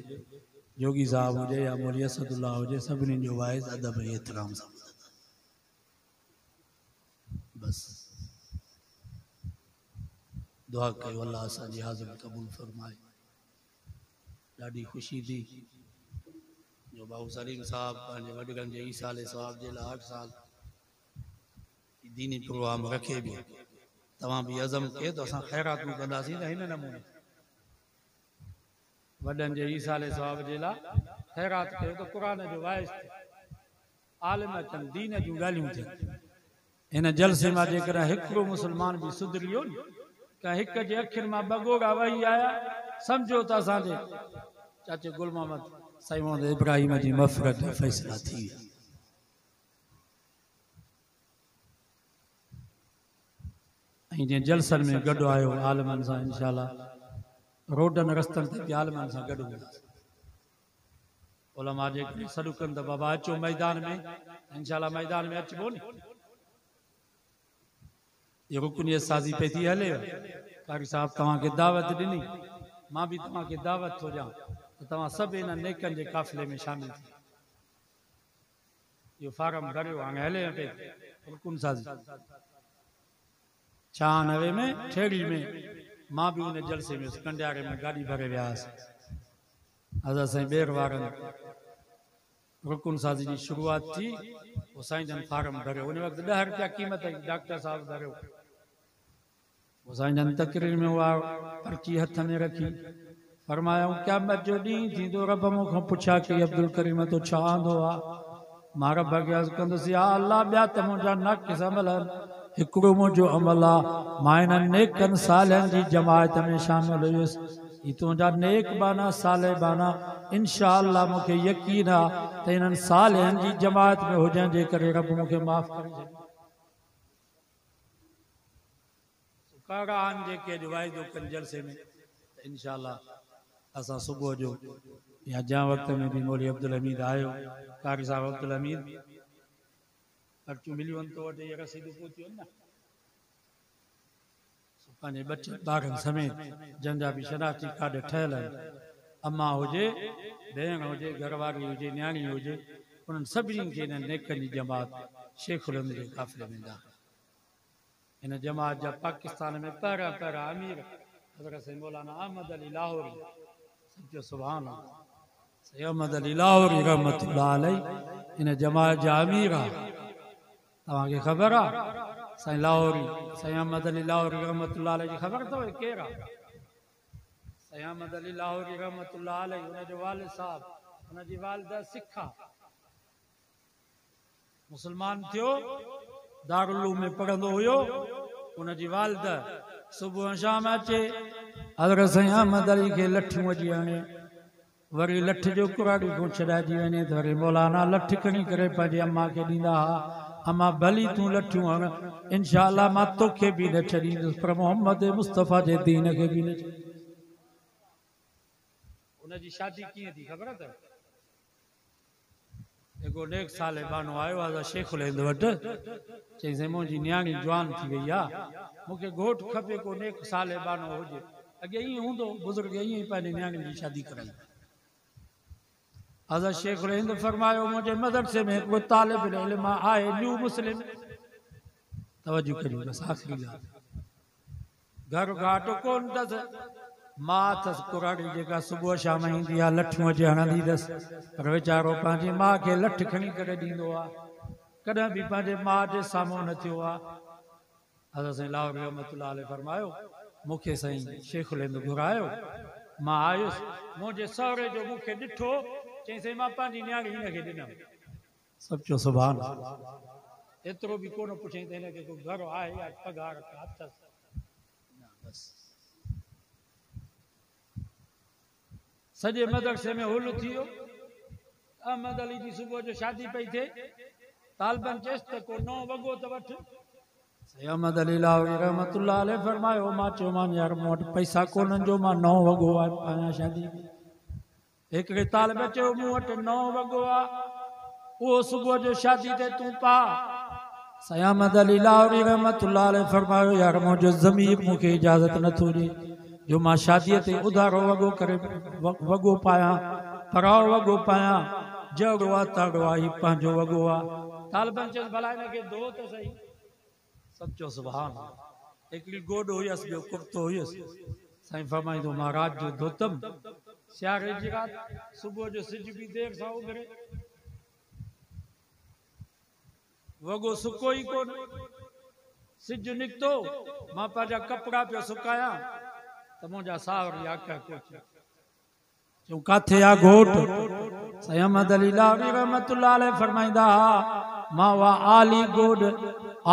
जोगी साहब हुजे या मौली असदुल्ला हुजे सभिनी जो वाइज़ अदब ऐं एतिराम सां बस दुआ कयो अल्लाह असांजी हाज़िरी क़बूल फरमाए ॾाढी ख़ुशी थी जो बाबू सलीम साहब पंहिंजे वॾनि जे ईसाले साहब जे लाइ 8 साल दीनी प्रोग्राम रखे पियो तव्हां बि अज़म कयो त असां ख़ैरातूं कंदासीं त हिन नमूने वॾनि जे ईसाले साहब जे लाइ ख़ैरात कयो त क़ुरान जो वाइज़ आलिम अचनि दीन जूं ॻाल्हियूं थियनि हिन जलसे मां जेकॾहिं हिकिड़ो मुस्लमान बि सुधरियो न कंहिं हिक जे अखियुनि मां बगोड़ा वही आया सम्झो त असांजे चाचे गुल मोहम्मद साईं मोहम्मद इब्राहिम जी मफ़रत जो फ़ैसिला थी विया ऐं जीअं जलसनि में गॾु आयो आलिमनि सां इंशाअल्लाह रोडनि रस्तनि ते बि आलिमनि सां गॾु हूंदासीं उलमा जेकॾहिं सॾु कनि त बाबा अचो मैदान में इंशाअल्लाह मैदान में अचिबो नी ये रुकनियत साज़ी पे थी हले कारी साहब तव्हांखे दावत ॾिनी मां बि तव्हांखे दावत थो ॾियां त तव्हां सभु इन नेकनि जे काफ़िले में शामिल थी इहो फारम भरियो हाणे हले पई रुकन साज़ी 96 में ठेड़ी में मां बि उन जलसे में कंडियारे में गाॾी भरे वियासीं हज़रत साईं ॿेर वारनि रुकन साज़ी जी शुरूआत थी वो साईं जन फार्म भरियो उन वक़्तु 10 रुपया क़ीमत डॉक्टर साहब भरियो वो साईं जन तकरीर में उहा पर्ची हथ में रखी फरमाया क़यामत जो ॾींहुं थींदो रब मूंखां पुछा कि अब्दुल करीम तो छा आंदो आहे मां रब खे अर्ज़ु कंदुसि या अल्लाह ॿिया त मुंहिंजा नाक़िस अमल हिकिड़ो मुंहिंजो अमल आहे मां हिननि नेकनि सालनि जी जमायत में शामिल हुयुसि ही तुंहिंजा नेक बाना साले बाना इंशा अल्लाह मूंखे यकीन आहे त हिननि सालनि जी जमायत में हुजण जे करे रब मूंखे माफ़ करे छॾे कारान जेके अॼु वाइदो कनि जलसे में इंशा अल्लाह असां सुबुह जो या जंहिं वक़्त में भी मौली अब्दुल हमीद आयो कारी साहब अब्दुल हमीद पर्चियूं मिलियूं आहिनि तो वटि इहे रसीदूं पहुतियूं आहिनि न पंहिंजे बचनि ॿारनि समेत जंहिंजा बि शनाख़ती कार्ड ठहियल आहिनि अम्मा हुजे भेण हुजे घरवारी हुजे न्याणी हुजे उन्हनि सभिनी खे हिन नेकनि जी जमात शेख उल जे काफ़िले में दाख़िल इन जमात जा पाकिस्तान में पहिरियां अमीर हज़रत मौलाना अहमद अली लाहौरी सचो सुभान अल्लाह अहमद अली लाहौरी रहमतुल्लाह अलैह इन जमात जा अमीर आहे तव्हांखे ख़बर आहे साईं लाहौरी साईं अहमद अली लाहौरी रहमतुल्लाह अलैह जी ख़बर अथव केरु आहे साईं अहमद अली लाहौरी रहमतुल्लाह अलैह हुनजो वालिद साहब हुनजी वालिदा सिख आहे मुस्लमान थियो दारुल में पढ़ंदो हुयो उनजी वालिदा सुबुह शाम अचे हज़रत साईं अहमद अली खे लठियूं अची हणे वरी लठ जो कुराड़ी खां छॾाइजी वञे त वरी मौलाना लठ खणी करे पंहिंजी अम्मा खे ॾींदा हुआ अम्मा भली तूं लठियूं हण इंशा अल्लाह मां तोखे बि न छॾींदुसि पर मोहम्मद मुस्तफ़ा जे दीन खे बि न छॾींदुसि उनजी शादी कीअं थी ख़बर अथव हिकु नेक साले बानो आयो आहे शेख उल हिंद वटि चई साईं मुंहिंजी न्याणी जवान थी वई आहे मूंखे घोट खपे को नेक साले बानो हुजे अॻे ईअं हूंदो बुज़ुर्ग ईअं ई पंहिंजी न्याणी जी शादी कराई हज़रत शेख उल हिंद फरमायो मुंहिंजे मदरसे में कोई तालिब इल्म आहे न्यू मुस्लिम तवजो करियो बस आख़िरी ॻाल्हि घर घाट कोन अथसि मां अथसि कुराड़ी जेका सुबुह शाम ईंदी आहे लठियूं अची हणंदी अथसि पर वीचारो पंहिंजी माउ खे लठ खणी करे ॾींदो आहे कॾहिं बि पंहिंजे माउ जे साम्हूं न थियो आहे हज़रत साईं लाहौरी रहमतुल्लाह अलैह फरमायो मूंखे साईं शेख उल हिंद घुरायो मां आयुसि मुंहिंजे सहुरे जो मूंखे ॾिठो चई साईं मां पंहिंजी न्याणी हिनखे ॾिनमि सचो सुभान एतिरो बि कोन पुछई त हिनखे को घर आहे या पघार अथसि सॼे मदरसे में हुल थी वियो अहमद अली जी सुबुह जो शादी पई थिए तालिबनि चयसि त को नओं वॻो त वठि अहमद अली लाहौरी रहमतुल्लाह अलैह फरमायो मां चयोमांसि यार मूं वटि पैसा कोन्हनि जो मां नओं वॻो आहे पायां शादी हिकिड़े तालिब चयो मूं वटि नओं वॻो आहे उहो सुबुह जो शादी ते तूं पा साईं अहमद अली लाहौरी रहमतुल्लाह अलैह फरमायो यार मुंहिंजो ज़मीर मूंखे इजाज़त नथो ॾे जो मां शादीअ ते उधारो वॻो करे वॻो पायां पराओ वॻो पायां जहिड़ो आहे तहिड़ो आहे ही पंहिंजो वॻो आहे तालिबनि चयसि भला हिनखे धो त सही सचो सुभान हिकिड़ी गोॾो हुयसि ॿियो कुर्तो हुयुसि साईं फरमाईंदो मां राति जो धोतमि सियारे जी राति सुबुह जो सिज बि देरि सां उभरे वॻो सुको ई कोन सिज निकितो मां पंहिंजा कपिड़ा पियो सुकायां त मुंहिंजा सावरी अख चऊं किथे आहे घोट साईं अहमद अली लाहौरी रहमतुल्लाह अलैह फरमाईंदा मां वा आली गोॾ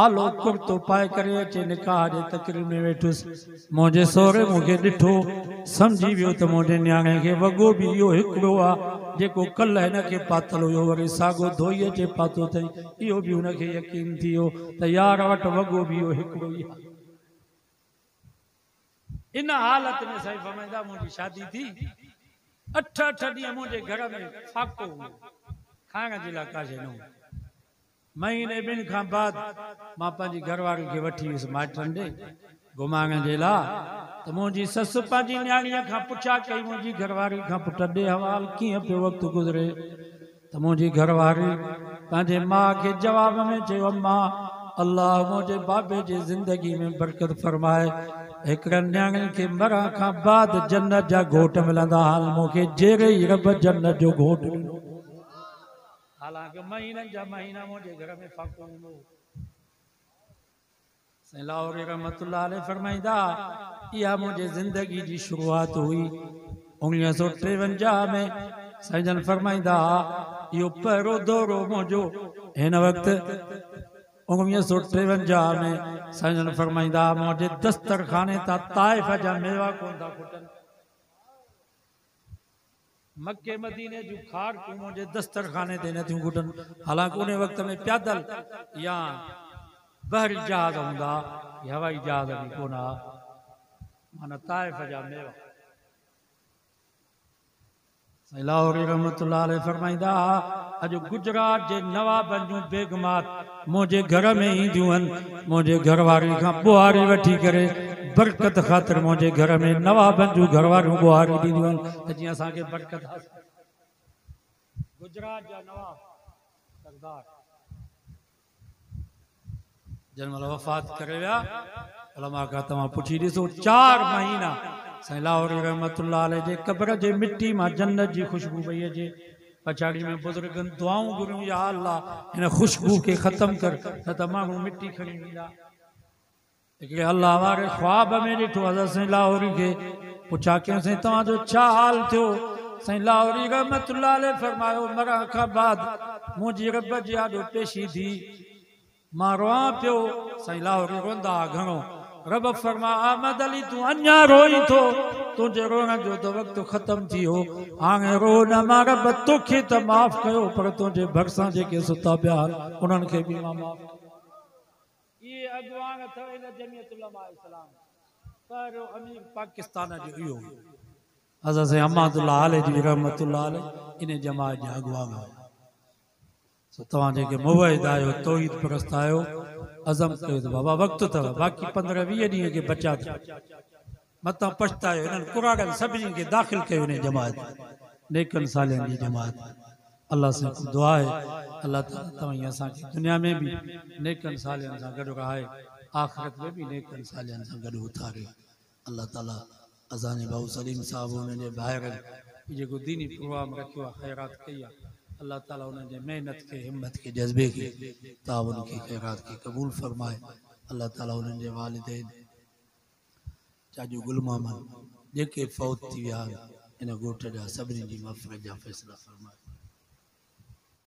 आलो कुर्तो पाए करे अचे निकाह जे तकरीर में वेठुसि मुंहिंजे सहुरे मूंखे ॾिठो सम्झी वियो त मुंहिंजे न्याणे खे वॻो बि इहो हिकिड़ो आहे जेको कल्ह हिनखे पातल हुयो वरी साॻो धोई अचे पातो अथई इहो बि हुनखे यकीन थी वियो त यार वटि वॻो बि इहो हिकिड़ो ई आहे इन हालत में साईं फरमाईंदा मुंहिंजी शादी थी 8 ॾींहं मुंहिंजे घर में फाको खाइण जे लाइ काशे न महीने ॿिनि खां बाद मां पंहिंजी घरवारी खे वठी वियुसि माइटनि ॾे घुमाइण जे लाइ त मुंहिंजी ससु पंहिंजी न्याणीअ खां पुछा कई मुंहिंजी घरवारी खां पुट ॾे हवाल कीअं पियो वक़्तु गुज़रे त मुंहिंजी घरवारी पंहिंजे माउ खे जवाब में चयो अम्मा अल्लाह मुंहिंजे बाबे जी ज़िंदगी में बरकत फरमाए हिकिड़े न्याणी खे मरण खां बाद जन्नत जा घोट मिलंदा हाल मूंखे जहिड़े ई रब जन्नत जो घोट ॾिनो हालांकि महीननि जा महीना मुंहिंजे घर में फाको हूंदो साईं लाहौरी रहमतुल्लाह अलैह फरमाईंदा इहा मुंहिंजे ज़िंदगी जी शुरूआत हुई 1953 में साईं फरमाईंदा यो पहिरों दौरो मुंहिंजो हिन वक़्तु 1953 में साईं फरमाईंदा मुंहिंजे दस्तरखाने तां ताइफ़ जा मेवा कोन था खुटनि मक्के मदीने जूं खारकूं मुंहिंजे दस्तरखाने ते नथियूं खुटनि हालांकि उन वक़्त में पैदल या बहरी जहाज हूंदा हवाई जहाज भी कोन हा माना ताइफ़ जा मेवा लाहौरी रहमतुल्लाह अलैह फरमाईंदा अज गुजरात जे नवाबन जूं बेगमात मुझे घर में ईंदियूं आहिनि मुझे घरवारी खां बुहारी वठी करे बरकत ख़ातिर मुझे घर में नवाबन जूं घरवारियूं बुहारी ॾींदियूं आहिनि त जीअं असांखे बरकत हासिल गुजरात जा नवाब सरदार जन महिल वफ़ात करे विया उलमा खां तव्हां पुछी ॾिसो 4 महीना साईं लाहौरी रहमतुल्लाह अलैह जे कब्र जे मिट्टी मां जन्नत जी खुशबू पई अचे पछाड़ी में बुजुर्गन दुआऊं घुरियूं या अल्लाह हिन खुशबू के ख़त्म कर न त माण्हू मिट्टी खणी वेंदा हिकिड़े अल्लाह वारे ख्वाब में ॾिठो असां साईं लाहौरी खे पुछा कयोसीं तव्हांजो छा हाल थियो साईं लाहौरी रहमतुल्लाह अलैह फरमायो मरण खां बाद मुंहिंजी रब जी आॾो पेशी थी मां रोआं पियो साईं लाहौरी रोंदा घणो रब फरमा अहमद अली तू अन्या रोई थो तुझे रोने जो तो वक्त खत्म थी हो हाणे रो न मां रब तोखे त माफ़ कयो पर तुझे भरसां जेके सुता पिया उन्हनि खे बि मां माफ़ ये अॻवान अथव इन जमियत उलमा इस्लाम पहिरियों अमीर पाकिस्तान जो इहो असां से अहमदुल्लाह अलैह जी रहमतुल्लाह अलैह इन जमात जा अॻवान सो तव्हां जेके मुवहिद आहियो तौहीद परस्त आहियो अज़म कयो त बाबा वक़्तु अथव बाक़ी 15-20 ॾींहं के बचा था मतां पछतायो हिननि कुराड़नि सभिनी खे दाख़िल कयो हिन जमात नेकनि सालनि जी जमात अल्लाह से दुआ आहे अल्लाह ताला तव्हां असांखे दुनिया में भी नेकनि सालनि सां गॾु रहाए आख़िरत में भी नेकनि सालनि सां गॾु उथारे अल्लाह ताला असांजे भाऊ सलीम साहब उन्हनि जे ॿाहिरि जेको दीनी प्रोग्राम रखियो आहे ख़ैरात कई आहे अल्लाह ताला उन्हनि जे मेहनत के हिम्मत के जज्बे के तावन के खैरात के कबूल फरमाए अल्लाह ताला उन्हनि जे वालिदैन चाजू गुल मोहम्मद जेके फौत थी विया इन ॻोठ जा सभिनी जी मग़फ़िरत जा फ़ैसिला फरमाए।